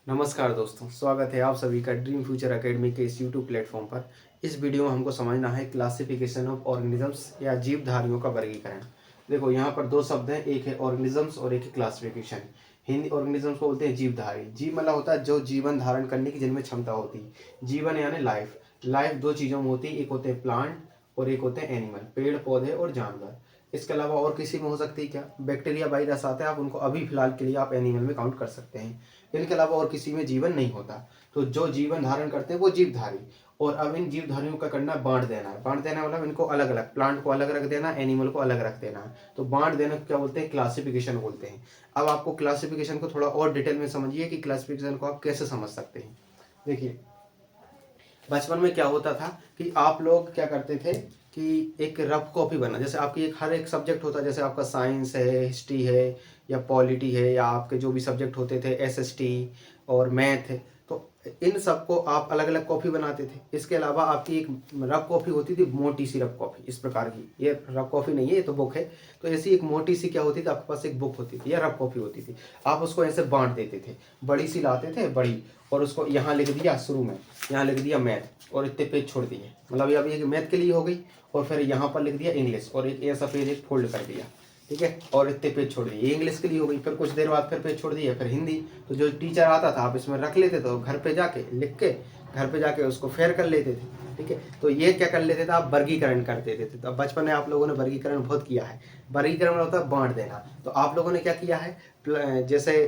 नमस्कार दोस्तों, स्वागत है आप सभी का ड्रीम फ्यूचर एकेडमी के इस यूट्यूब प्लेटफॉर्म पर। इस वीडियो में हमको समझना है क्लासिफिकेशन ऑफ ऑर्गेनिजम्स या जीवधारियों का वर्गीकरण। देखो यहाँ पर दो शब्द हैं, एक है ऑर्गेनिजम्स और एक है क्लासिफिकेशन। हिंदी ऑर्गेनिजम्स को बोलते हैं जीवधारी। जीव मतलब होता है जो जीवन धारण करने की जिनमें क्षमता होती है। जीवन यानी लाइफ। लाइफ दो चीज़ों में होती है, एक होते हैं प्लांट और एक होते हैं एनिमल, पेड़ पौधे और जानवर। इसके अलावा और किसी में हो सकती है क्या? बैक्टीरिया वायरस आते हैं, आप उनको अभी फिलहाल के लिए आप एनिमल में काउंट कर सकते हैं। इनके अलावा और किसी में जीवन नहीं होता। तो जो जीवन धारण करते हैं वो जीवधारी। और अब इन जीवधारियों का करना बांट देना है। बांट देना मतलब इनको अलग अलग, प्लांट को अलग रख देना, एनिमल को अलग रख देना है। तो बांट देना को क्या बोलते हैं? क्लासिफिकेशन बोलते हैं। अब आपको क्लासिफिकेशन को थोड़ा और डिटेल में समझिए कि क्लासिफिकेशन को आप कैसे समझ सकते हैं। देखिए, बचपन में क्या होता था कि आप लोग क्या करते थे कि एक रफ कॉपी बना, जैसे आपकी एक हर एक सब्जेक्ट होता है, जैसे आपका साइंस है, हिस्ट्री है या पॉलिटी है, या आपके जो भी सब्जेक्ट होते थे एसएसटी और मैथ है, तो इन सबको आप अलग अलग कॉपी बनाते थे। इसके अलावा आपकी एक रफ कॉपी होती थी, मोटी सी रफ कॉपी इस प्रकार की। ये रफ कॉपी नहीं है, ये तो बुक है। तो ऐसी एक मोटी सी क्या होती थी, आपके पास एक बुक होती थी या रफ कॉपी होती थी। आप उसको ऐसे बांट देते थे, बड़ी सी लाते थे बड़ी, और उसको यहाँ लिख दिया शुरू में, यहाँ लिख दिया मैथ और इतने पेज छोड़ दिए, मतलब ये अब ये मैथ के लिए हो गई। और फिर यहाँ पर लिख दिया इंग्लिश और एक ऐसा पेज एक फोल्ड कर दिया, ठीक है, और इतने पेज छोड़ दिए, ये इंग्लिश के लिए हो गई। फिर कुछ देर बाद फिर पेज छोड़ दिए, फिर हिंदी। तो जो टीचर आता था आप इसमें रख लेते, तो घर पे जाके लिख के घर पे जाके उसको फेयर कर लेते थे, ठीक है। तो ये क्या कर लेते थे आप? वर्गीकरण कर देते थे। तो बचपन में आप लोगों ने वर्गीकरण बहुत किया है। वर्गीकरण होता है बांट देना। तो आप लोगों ने क्या किया है, जैसे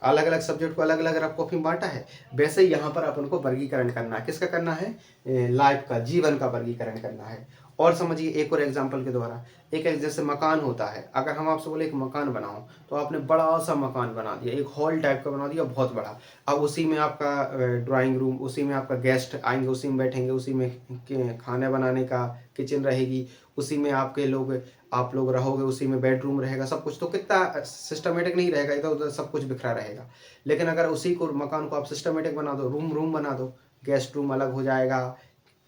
अलग अलग सब्जेक्ट को अलग अलग रफ कॉपी में बांटा है, वैसे ही यहाँ पर अपन को वर्गीकरण करना है। किसका करना है? लाइफ का, जीवन का वर्गीकरण करना है। और समझिए एक और एग्जांपल के द्वारा, एक जैसे मकान होता है। अगर हम आपसे बोले एक मकान बनाओ, तो आपने बड़ा सा मकान बना दिया, एक हॉल टाइप का बना दिया, बहुत बड़ा। अब उसी में आपका ड्राइंग रूम, उसी में आपका गेस्ट आएंगे, उसी में बैठेंगे, उसी में खाने बनाने का किचन रहेगी, उसी में आपके लोग, आप लोग रहोगे, उसी में बेडरूम रहेगा, सब कुछ। तो कितना सिस्टमेटिक नहीं रहेगा, इधर उधर सब कुछ बिखरा रहेगा। लेकिन अगर उसी को मकान को आप सिस्टमेटिक बना दो, रूम रूम बना दो, गेस्ट रूम अलग हो जाएगा,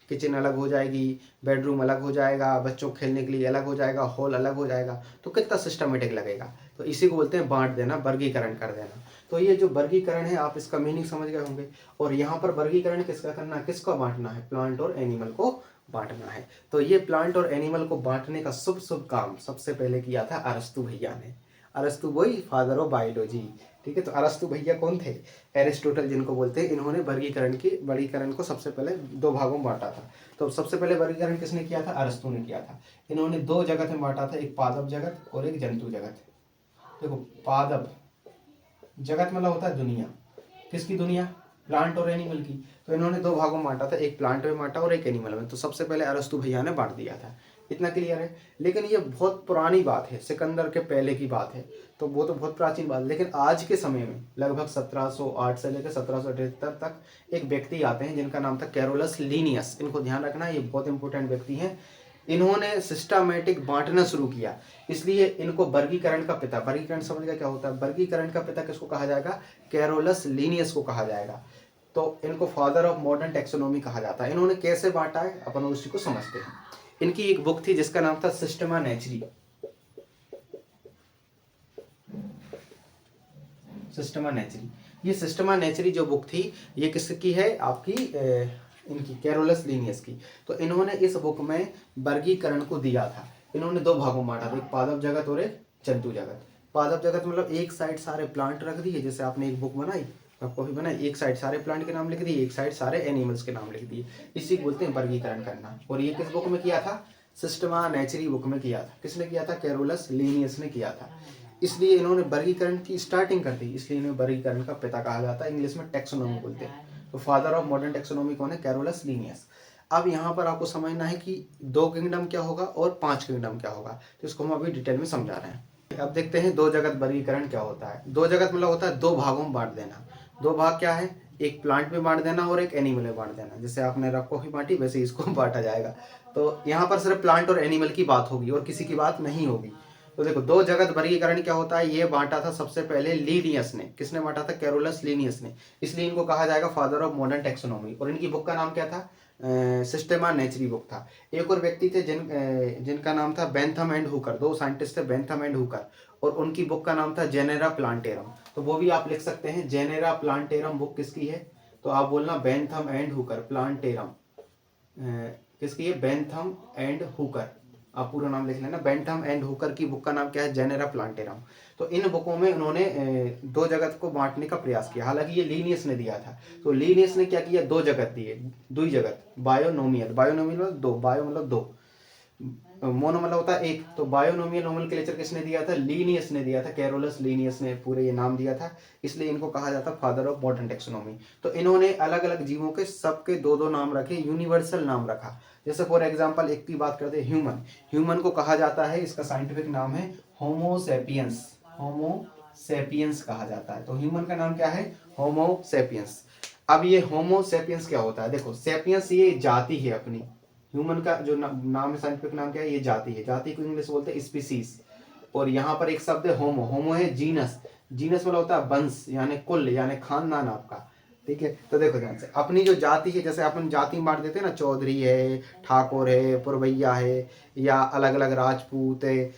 किचन अलग हो जाएगी, बेडरूम अलग हो जाएगा, बच्चों को खेलने के लिए अलग हो जाएगा, हॉल अलग हो जाएगा, तो कितना सिस्टमेटिक लगेगा। तो इसी को बोलते हैं बांट देना, वर्गीकरण कर देना। तो ये जो वर्गीकरण है, आप इसका मीनिंग समझ गए होंगे। और यहाँ पर वर्गीकरण किसका करना है, किसको बांटना है? प्लांट और एनिमल को बांटना है। तो ये प्लांट और एनिमल को बांटने का शुभ शुभ काम सबसे पहले किया था अरस्तु भैया ने। अरस्तु वही फादर ऑफ बायोलॉजी, ठीक है। तो अरस्तु भैया कौन थे? एरिस्टोटल जिनको बोलते हैं, इन्होंने वर्गीकरण को सबसे पहले दो भागों में बांटा था। तो सबसे पहले वर्गीकरण किसने किया था? अरस्तु ने किया था। इन्होंने दो जगत में बांटा था, एक पादप जगत और एक जंतु जगत। देखो, पादप जगत मतलब होता है दुनिया। किसकी दुनिया? प्लांट और एनिमल की। तो इन्होंने दो भागों में बांटा था, एक प्लांट में बांटा और एक एनिमल में। तो सबसे पहले अरस्तु भैया ने बांट दिया था। इतना क्लियर है। लेकिन ये बहुत पुरानी बात है, सिकंदर के पहले की बात है। तो वो तो बहुत प्राचीन बात है। लेकिन आज के समय में लगभग 1708 से लेकर 1778 तक एक व्यक्ति आते हैं जिनका नाम था कैरोलस लीनियस। इनको ध्यान रखना, ये बहुत इंपॉर्टेंट व्यक्ति हैं। इन्होंने सिस्टमैटिक बांटना शुरू किया, इसलिए इनको वर्गीकरण का पिता, वर्गीकरण समझ गया क्या होता है? वर्गीकरण का पिता किसको कहा जाएगा? कैरोलस लीनियस को कहा जाएगा। तो इनको फादर ऑफ मॉडर्न टेक्सोनॉमी कहा जाता है। इन्होंने कैसे बांटा है, अपन उसी को समझते हैं। इनकी एक बुक थी जिसका नाम था सिस्टमा नेचुरी। सिस्टमा नेचुरी, ये सिस्टमा नेचुरी जो बुक थी, ये किसकी है? आपकी इनकी कैरोलस लीनियस की। तो इन्होंने इस बुक में वर्गीकरण को दिया था। इन्होंने दो भागों में बांटा था, एक पादप जगत और एक जंतु जगत। पादप जगत मतलब एक साइड सारे प्लांट रख दिए, जैसे आपने एक बुक बनाई, कॉपी बनाई, एक साइड सारे प्लांट के नाम लिख दिए, एक साइड सारे एनिमल्स के नाम लिख दिए। इसी को बोलते हैं वर्गीकरण करना। और ये किस बुक में किया था? सिस्टमा नेचुरी बुक में किया था। किसने किया था? कैरोलस लीनियस ने किया था। इसलिए इन्होंने वर्गीकरण की स्टार्टिंग कर दी, इसलिए इन्हें वर्गीकरण का पिता कहा जाता है। इंग्लिश में टेक्सोनॉमी बोलते हैं। तो फादर ऑफ मॉडर्न टेक्सोनॉमी कौन है? Carolus Linnaeus. अब यहाँ पर आपको समझना है कि दो किंगडम क्या होगा और पांच किंगडम क्या होगा। तो इसको हम अभी डिटेल में समझा रहे हैं। अब देखते हैं दो जगत वर्गीकरण क्या होता है। दो जगत मतलब होता है दो भागों में बांट देना। दो भाग क्या है? एक प्लांट में बांट देना और एक एनिमल में बांट देना। जैसे आपने रॉक ही बांटी, वैसे इसको बांटा जाएगा। तो यहाँ पर सिर्फ प्लांट और एनिमल की बात होगी और किसी की बात नहीं होगी। तो देखो, दो जगत वर्गीकरण क्या होता है, ये बांटा था सबसे पहले लीनियस ने। किसने बांटा था? कैरोलस लीनियस ने। इसलिए इनको कहा जाएगा फादर ऑफ मॉडर्न टेक्सोनॉमी। और इनकी बुक का नाम क्या था? सिस्टेमा नेचुरी बुक था। एक और व्यक्ति थे जिनका नाम था बेंथम एंड हुकर। दो साइंटिस्ट थे, बेंथम एंड हुकर, और उनकी बुक का नाम था जेनेरा प्लांटेरम। तो वो भी आप लिख सकते हैं। जेनेरा प्लांटेरम बुक किसकी है, तो आप बोलना बेंथम एंड हुकर प्लांटेरम किसकी है, बेंथम एंड हुकर। आप पूरा नाम लिख लेना। बेंथम एंड हुकर की बुक का नाम क्या है, जेनेरा प्लांटेरम। तो इन बुकों में उन्होंने दो जगत को बांटने का प्रयास किया। हालांकि ये लीनियस ने दिया था, तो लीनियस ने क्या किया, दो जगत दिए, दुई जगत, बायोनोमियल, बायोनोमियल मतलब दो, बायो मतलब दो, मोनो मतलब होता है एक, तो बायोनोमियल नोमेनक्लेचर किसने दिया था, लीनियस ने दिया था, कैरोलस लीनियस ने पूरे ये नाम दिया था, इसलिए इनको कहा जाता फादर ऑफ मॉडर्न टेक्सोनॉमी। तो इन्होंने अलग अलग जीवों के सबके दो दो नाम रखे, यूनिवर्सल नाम रखा। जैसे फॉर एग्जांपल एक की बात करते हैं, ह्यूमन। ह्यूमन को कहा जाता है, इसका साइंटिफिक नाम है होमोसेपियंस, होमोसेपियंस कहा जाता है। तो ह्यूमन का नाम क्या है, होमोसेपियंस। अब ये होमोसेपियंस क्या होता है, देखो सेपियंस ये जाति है अपनी, ह्यूमन का जो नाम है, साइंटिफिक नाम क्या है, ये जाति है। जाति को इंग्लिश बोलते हैं स्पीसीज। और यहाँ पर एक शब्द है होमो, होमो है जीनस, जीनस मतलब होता है वंश, यानी कुल, यानी खानदान आपका। ठीक है, तो देखो ध्यान से, अपनी जो जाति है, जैसे अपन जाति बांट देते हैं ना, चौधरी है, ठाकुर है, पुरवैया है, या अलग अलग राजपूत है,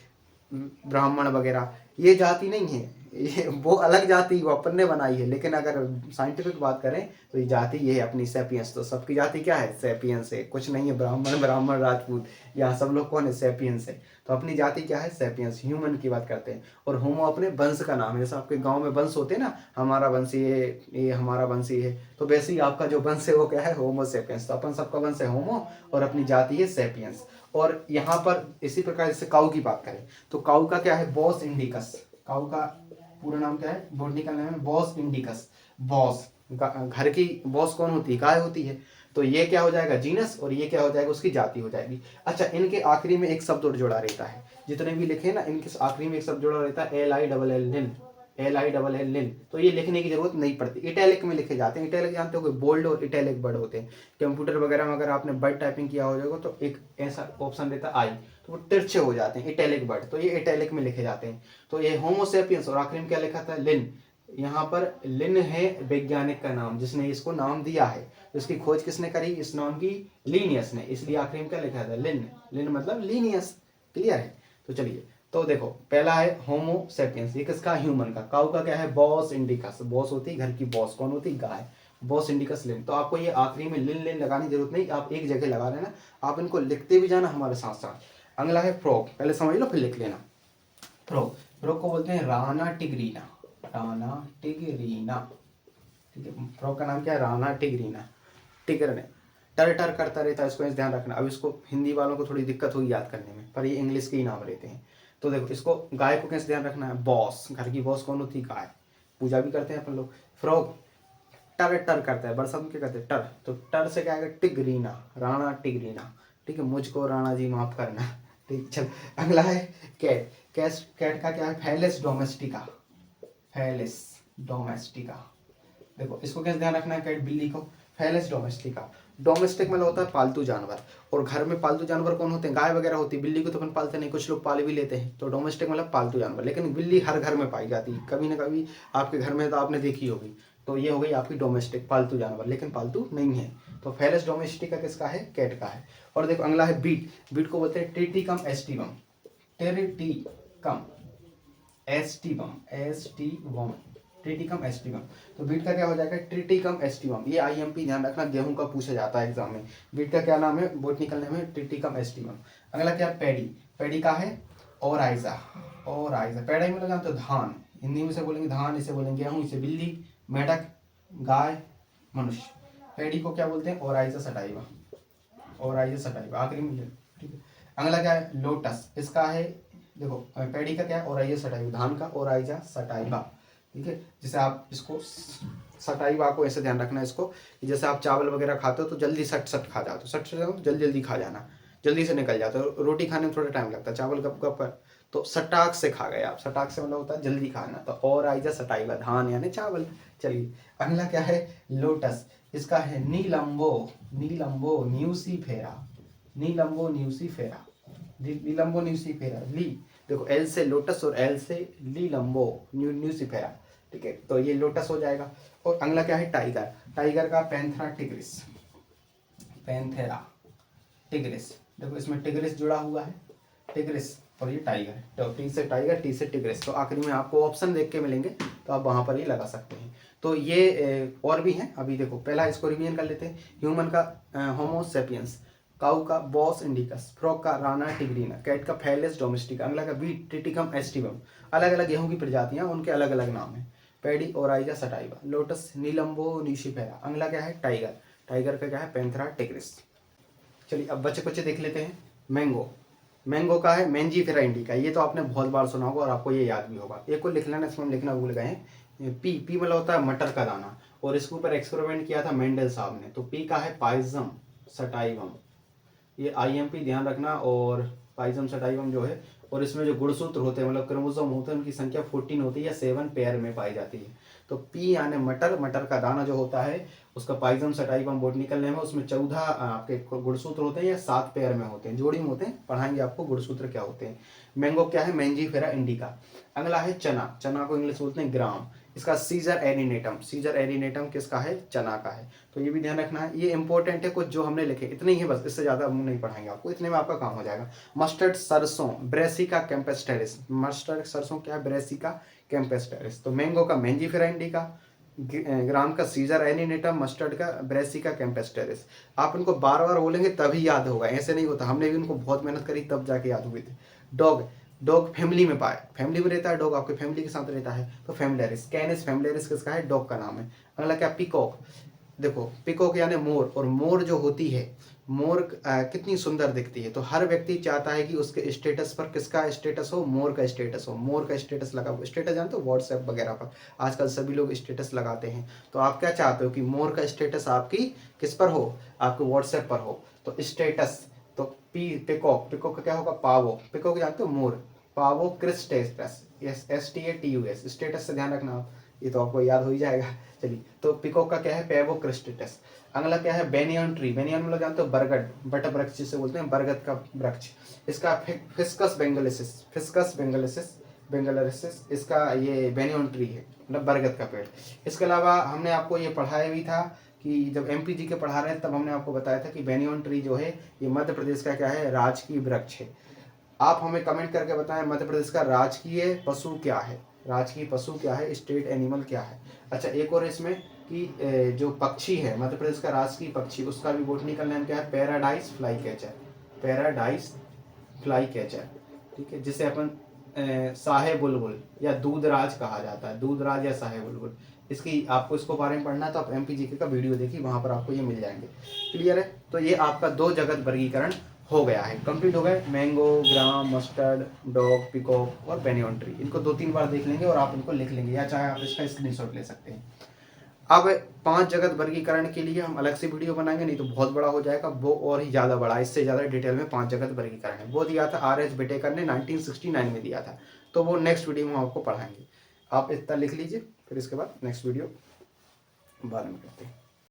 ब्राह्मण वगैरह, ये जाति नहीं है, ये वो अलग जाति वो अपन ने बनाई है। लेकिन अगर साइंटिफिक बात करें तो ये जाति ये है अपनी, सेपियंस। तो सबकी जाति क्या है, सेपियंस है, कुछ नहीं है ब्राह्मण ब्राह्मण राजपूत, यहाँ सब लोग कौन है, सेपियंस है। तो अपनी जाति क्या है, सेपियंस। ह्यूमन की बात करते हैं। और होमो अपने वंश का नाम है, जैसे आपके गाँव में वंश होते हैं ना, हमारा वंश ये हमारा वंश ये है, तो वैसे ही आपका जो वंश है वो क्या है, होमो सेपियंस। तो अपन सबका वंश है होमो, और अपनी जाति है सेपियंस। और यहाँ पर इसी प्रकार जैसे काऊ की बात करें, तो काऊ का क्या है, बॉस इंडिकस। काऊ का पूरा नाम क्या है, बॉटनिकल नेम है बॉस इंडिकस। बॉस, घर की बॉस कौन होती है, गाय होती है। तो ये क्या हो जाएगा, जीनस, और ये क्या हो जाएगा, उसकी जाति हो जाएगी। अच्छा, इनके आखिरी में एक शब्द और जुड़ा रहता है, जितने भी लिखे ना इनके आखिरी में एक शब्द जुड़ा रहता है, LILL, निल, LILL निल। तो ये लिखने की जरूरत नहीं पड़ती, इटैलिक में लिखे जाते हैं। इटैलिक जानते हो, बोल्ड और इटैलिक वर्ड होते हैं। कंप्यूटर वगैरह में अगर आपने वर्ड टाइपिंग किया हो जाएगा तो एक ऐसा ऑप्शन रहता है आई, तो वो तिरछे हो जाते हैं, इटैलिक वर्ड, तो ये इटैलिक में लिखे जाते हैं। तो ये होमोसेपियंस, और आखिरी में क्या लिखा था, लिन। यहाँ पर लिन है वैज्ञानिक का नाम, जिसने इसको नाम दिया है। तो इसकी खोज किसने करी, इस नाम की, लीनियस ने, इसलिए आखिरी में क्या लिखा था, लिन। लिन मतलब लीनियस। क्लियर है। तो चलिए, तो देखो पहला है होमोसेपियंस, ये किसका, ह्यूमन का। काऊ का क्या है, बॉस इंडिकस, बॉस होती है घर की, बॉस कौन होती है, गाय, बॉस इंडिकस लिन। तो आपको ये आखिरी में लिन लिन लगाने की जरूरत नहीं, आप एक जगह लगा लेना, आप इनको लिखते भी जाना हमारे साथ साथ। अगला है फ्रॉग, पहले समझ लो फिर लिख लेना। फ्रॉग, फ्रॉग को बोलते हैं राना टिग्रीना, राना टिग्रीना। ठीक है, फ्रॉग का नाम क्या है, राना टिग्रीना। टिगर ने टर टर करता रहता है, इसको ध्यान रखना। अब इसको हिंदी वालों को थोड़ी दिक्कत होगी याद करने में, पर ये इंग्लिश के ही नाम रहते हैं। तो देखो, इसको गाय को कैसे ध्यान रखना है, बॉस, घर की बॉस कौन होती है, गाय, पूजा भी करते हैं अपन लोग। फ्रॉग टर टर करता है, बरसात में क्या कहते हैं, टर। तो टर से क्या आएगा, टिग्रीना, राणा टिग्रीना। ठीक है, मुझको राणा जी माफ करना। ठीक, चल अगला है कैट। कैट का क्या है, फेलिस डोमेस्टिका, फेलिस डोमेस्टिका। देखो इसको कैसे ध्यान रखना है, कैट बिल्ली को, फेलिस डोमेस्टिका। डोमेस्टिक मतलब होता है पालतू जानवर, और घर में पालतू जानवर कौन होते हैं, गाय वगैरह होती है। बिल्ली को तो अपन पालते नहीं, कुछ लोग पाल भी लेते हैं। तो डोमेस्टिक मतलब पालतू जानवर, लेकिन बिल्ली हर घर में पाई जाती है, कभी ना कभी आपके घर में तो आपने देखी होगी। तो ये हो गई आपकी डोमेस्टिक, पालतू जानवर, लेकिन पालतू नहीं है। तो फेलिस डोमेस्टिका किसका है, कैट का है। और देखो अगला है बीट। बीट को बोलते हैं Triticum aestivum, Triticum aestivum, Triticum aestivum. तो बीट का क्या हो जाएगा, ट्रिटिकम एस्टिवम। ये IMP ध्यान रखना, गेहूं का पूछा जाता है एग्जाम में। बीट का क्या नाम है, बोटनिकल नेम है ट्रिटिकम एस्टिवम। अगला क्या, पैडी। पैडी का है ओराइजा, ओराइजा। पैडी मतलब जानते हो, धान, हिंदी में से बोलेंगे धान, इसे बोलेंगे गेहूं, इसे बिल्ली, मेढक, गाय, मनुष्य। पैडी को क्या बोलते हैं, ओराइजा सटाइवा, ओराइजा सटाइवा आखिरी में। ठीक है, अगला क्या है, लोटस। इसका है, देखो पैडी का क्या है, ओराइजा सटाइवा, धान का ओराइजा सटाइवा। ठीक है, जैसे आप इसको सटाइवा को ऐसे ध्यान रखना है इसको, कि जैसे आप चावल वगैरह खाते हो तो जल्दी सट सट खा जाते हो, सट सट जल्दी जल्दी खा जाना, जल्दी से निकल जाता है। रोटी खाने में थोड़ा टाइम लगता है, चावल गप गप पर, तो सटाक से खा गए आप। सटाक से मतलब होता है जल्दी खाना। तो और आइजा सटाइवा, धान यानी चावल। चलिए अगला क्या है, लोटस। इसका है नीलंबो, नीलंबो न्यूसीफेरा, नीलंबो न्यूसीफेरा, नीलंबो न्यूसीफेरा। ली, देखो एल से लोटस और एल से लीलंबो, न्यूसीफेरा। ठीक है, तो ये लोटस हो जाएगा। और अगला क्या है, टाइगर। टाइगर का पैंथेरा टिग्रिस, पैंथेरा टिग्रिस। देखो इसमें टिग्रिस जुड़ा हुआ है, टिग्रिस, और ये टाइगर। तो टी से टाइगर, टी से टिग्रिस। तो आखिरी में आपको ऑप्शन देख के मिलेंगे, तो आप वहाँ पर ही लगा सकते हैं। तो ये और भी हैं, अभी देखो पहला इसको रिवीजन कर लेते हैं। ह्यूमन का होमो सेपियंस, काऊ का बॉस इंडिकस, फ्रॉग का राना टिग्रीना, कैट का फैलेस डोमेस्टिका, अगला का वीट टिटिकम एस्टिवम। अलग अलग गेहूं की प्रजातियां, उनके अलग अलग नाम है। पैडी ओराइजा सटाइवा, लोटस नीलम्बो निशिफेरा, अगला क्या है टाइगर, टाइगर का क्या है पेंथरा टिग्रिस। चलिए अब बच्चे बच्चे देख लेते हैं। मैंगो, मैंगो का है मैंजीफेरा इंडिका, ये तो आपने बहुत बार सुना होगा और आपको ये याद भी होगा। एक को लिख लेना, इसमें हम लिखना भूल गए हैं। पी, पी मतलब होता है मटर का दाना, और इसके ऊपर एक्सपेरिमेंट किया था मेंडल साहब ने। तो पी का है पाइजम सटाइवम, ये IMP ध्यान रखना। और पाइजम सटाइवम जो है, और इसमें जो गुणसूत्र होते हैं मतलब क्रोमोसोम होते हैं, उनकी संख्या 14 होती है या 7 पेयर में पाई जाती है। तो पी यानी मटर, मटर का दाना जो होता है उसका पाइजम सटाइवम बॉटनिकल नेम है। उसमें 14 आपके गुणसूत्र होते हैं या 7 पेयर में होते हैं, जोड़ी में होते हैं, पढ़ाएंगे आपको गुणसूत्र क्या होते हैं। मैंगो क्या है मैंजीफेरा इंडिका। अगला है चना, चना को इंग्लिश बोलते हैं ग्राम, इसका सीजर एरिनेटम, सीजर एरिनेटम किसका है चना का है। तो ये भी ध्यान रखना है, ये इंपॉर्टेंट है, कुछ जो हमने लिखे इतने ही है बस, इससे ज़्यादा हम नहीं पढ़ाएंगे आपको, इतने में आपका काम हो जाएगा। मस्टर्ड सरसों, ब्रेसिका कैंपेस्टेरिस, मस्टर्ड सरसों क्या है ब्रेसिका कैंपेस्टेरिस। तो मैंगो का मैंजीफेरा इंडिका, ग्राम का सीजर एनिनेटम, मस्टर्ड का ब्रेसिका कैंपेस्टेरिस। आप इनको बार बार बोलेंगे तभी याद होगा, ऐसे नहीं होता, हमने भी उनको बहुत मेहनत करी तब जाके याद हुए थे। डॉग, डॉग फैमिली में पाए, फैमिली में रहता है डॉग, आपके फैमिली के साथ रहता है, तो फैमिलियरिस। कैनिस फैमिलियरिस किसका है डॉग का नाम है। अगला क्या पिकॉक, देखो पिकॉक यानी मोर, और मोर जो होती है मोर कितनी सुंदर दिखती है। तो हर व्यक्ति चाहता है कि उसके स्टेटस पर किसका स्टेटस हो, मोर का स्टेटस हो। मोर का स्टेटस लगा, स्टेटस जानते हो व्हाट्सएप वगैरह पर आजकल सभी लोग स्टेटस लगाते हैं। तो आप क्या चाहते हो कि मोर का स्टेटस आपकी किस पर हो, आपके व्हाट्सएप पर हो। तो स्टेटस, तो पिकॉक, पिकॉक का क्या होगा पावो, पिकॉक जानते हो मोर, पावो क्रिस्टेटस, STATUS, स्टेटस से ध्यान रखना आप, ये तो आपको याद हो ही जाएगा। चलिए तो पिकॉक का क्या है पेवो क्रिस्टेटस। अगला क्या है बेनियन ट्री, बेनियन मतलब जानते हो बरगद, बट वृक्ष जिसे बोलते हैं, बरगद का वृक्ष। इसका फिस्कस बेंगलिसिस, फिस्कस बेंगलिसिस, बेंगलिसिस इसका ये बेनियन ट्री है, मतलब बरगद का पेड़। इसके अलावा हमने आपको ये पढ़ाया भी था कि जब MPG के पढ़ा रहे हैं तब हमने आपको बताया था कि बेनियन ट्री जो है ये मध्य प्रदेश का क्या है राजकीय वृक्ष है। आप हमें कमेंट करके बताएं मध्य प्रदेश का राजकीय पशु क्या है, राजकीय पशु क्या है, स्टेट एनिमल क्या है। अच्छा एक और इसमें कि जो पक्षी है मध्य प्रदेश का राजकीय पक्षी, उसका भी बोटनिकल नेम क्या है paradise fly catcher, paradise fly catcher, ठीक है, जिसे अपन साहे बुलबुल या दूधराज कहा जाता है, दूधराज या साहे बुलबुल। इसकी आपको इसको बारे में पढ़ना है तो आप MPGK का वीडियो देखिए, वहां पर आपको ये मिल जाएंगे। क्लियर है, तो ये आपका 2 जगत वर्गीकरण हो गया है, कंप्लीट हो गए। मैंगो, ग्राम, मस्टर्ड, डॉग, पिकॉक और बेनियन ट्री, इनको 2-3 बार देख लेंगे और आप इनको लिख लेंगे, या चाहे आप इसका स्क्रीनशॉट ले सकते हैं। अब 5 जगत वर्गीकरण के लिए हम अलग से वीडियो बनाएंगे, नहीं तो बहुत बड़ा हो जाएगा, वो और ही ज़्यादा बड़ा, इससे ज़्यादा डिटेल में 5 जगत वर्गीकरण है। वो दिया था RH बिटेकर ने 1969 में दिया था, तो वो नेक्स्ट वीडियो में हम आपको पढ़ाएंगे। आप इतना लिख लीजिए, फिर इसके बाद नेक्स्ट वीडियो बाद में करते हैं।